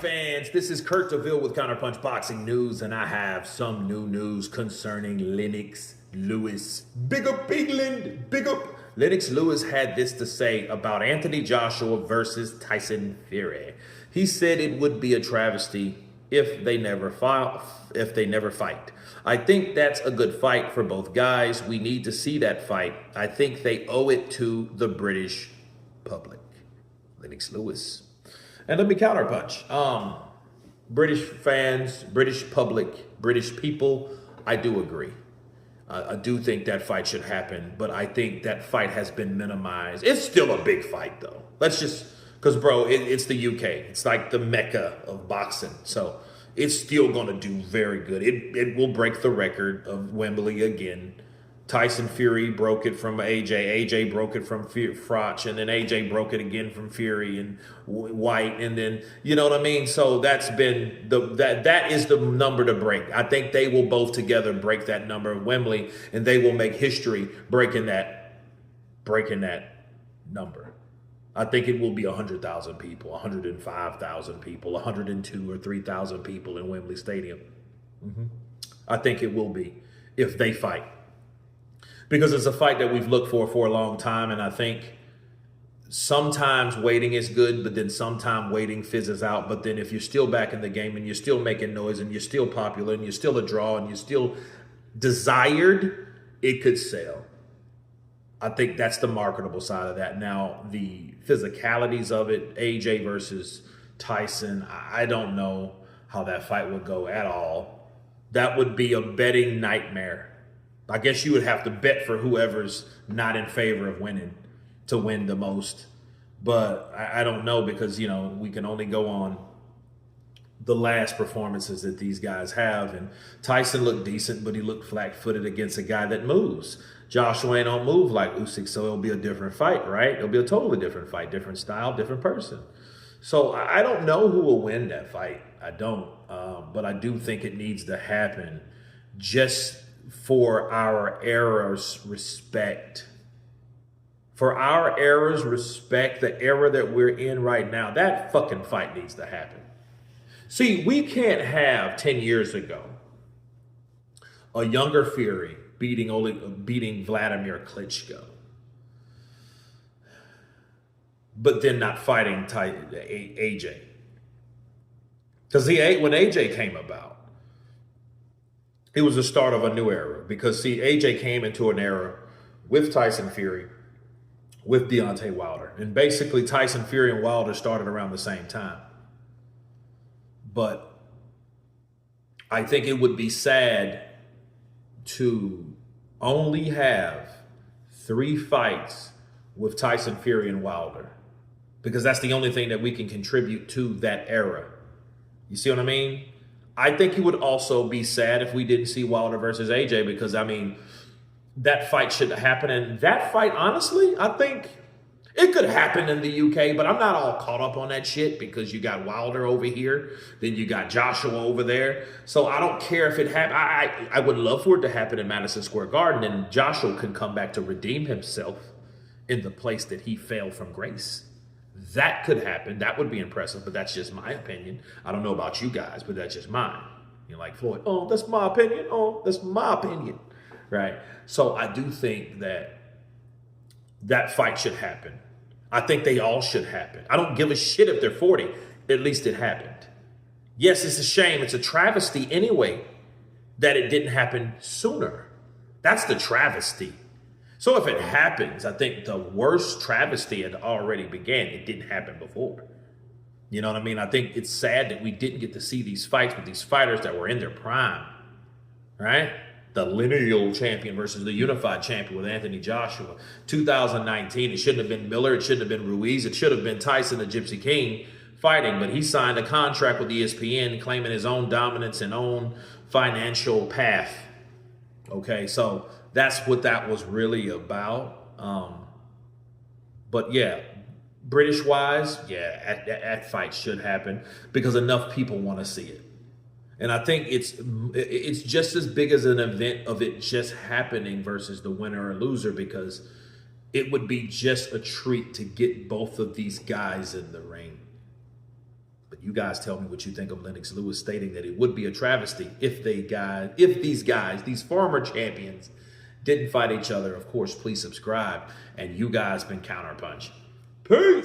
fans, this is Kurt DeVille with Counterpunch Boxing News, and I have some new news concerning Lennox Lewis. Big up England, big up. Lennox Lewis had this to say about Anthony Joshua versus Tyson Fury. He said it would be a travesty if they never fight. I think that's a good fight for both guys. We need to see that fight. I think they owe it to the British public. Lennox Lewis. And let me counterpunch. British fans, British public, British people, I do agree. I do think that fight should happen, but I think that fight has been minimized. It's still a big fight, though. Let's just, because, bro, it's the UK. It's like the mecca of boxing. So it's still going to do very good. It will break the record of Wembley again. Tyson Fury broke it from AJ. AJ broke it from Froch, and then AJ broke it again from Fury and White, and then you know what I mean. So that's been that is the number to break. I think they will both together break that number of Wembley, and they will make history breaking that number. I think it will be 100,000 people, 105,000 people, 102 or 3,000 people in Wembley Stadium. I think it will be if they fight. Because it's a fight that we've looked for a long time, and I think sometimes waiting is good, but then sometimes waiting fizzes out. But then if you're still back in the game and you're still making noise and you're still popular and you're still a draw and you're still desired, it could sell. I think that's the marketable side of that. Now, the physicalities of it, AJ versus Tyson, I don't know how that fight would go at all. That would be a betting nightmare. I guess you would have to bet for whoever's not in favor of winning to win the most. But I don't know because, you know, we can only go on the last performances that these guys have. And Tyson looked decent, but he looked flat-footed against a guy that moves. Joshua ain't don't move like Usyk, so it'll be a different fight, right? It'll be a totally different fight, different style, different person. So I don't know who will win that fight. I don't. But I do think it needs to happen just for our era's respect. For our era's respect, the era that we're in right now, that fucking fight needs to happen. See, we can't have 10 years ago a younger Fury beating Vladimir Klitschko, but then not fighting AJ. Because when AJ came about, it was the start of a new era because, see, AJ came into an era with Tyson Fury, with Deontay Wilder. And basically, Tyson Fury and Wilder started around the same time. But I think it would be sad to only have 3 fights with Tyson Fury and Wilder because that's the only thing that we can contribute to that era. You see what I mean? I think it would also be sad if we didn't see Wilder versus AJ because, I mean, that fight should happen. And that fight, honestly, I think it could happen in the UK, but I'm not all caught up on that shit because you got Wilder over here, then you got Joshua over there. So I don't care if it happens. I would love for it to happen in Madison Square Garden, and Joshua can come back to redeem himself in the place that he fell from grace. That could happen. That would be impressive, but that's just my opinion. I don't know about you guys, but that's just mine. You're like, Floyd, oh, that's my opinion. Oh, that's my opinion, right? So I do think that that fight should happen. I think they all should happen. I don't give a shit if they're 40. At least it happened. Yes, it's a shame. It's a travesty anyway that it didn't happen sooner. That's the travesty. So if it happens, I think the worst travesty had already began. It didn't happen before. You know what I mean? I think it's sad that we didn't get to see these fights with these fighters that were in their prime, right? The lineal champion versus the unified champion with Anthony Joshua. 2019, it shouldn't have been Miller. It shouldn't have been Ruiz. It should have been Tyson, the Gypsy King, fighting. But he signed a contract with ESPN claiming his own dominance and own financial path. Okay, so that's what that was really about. But yeah, British-wise, yeah, that fight should happen because enough people want to see it. And I think it's just as big as an event of it just happening versus the winner or loser because it would be just a treat to get both of these guys in the ring. But You guys tell me what you think of Lennox Lewis stating that it would be a travesty if these former champions didn't fight each other. Of course, please subscribe. And you guys been Counterpunch. Peace.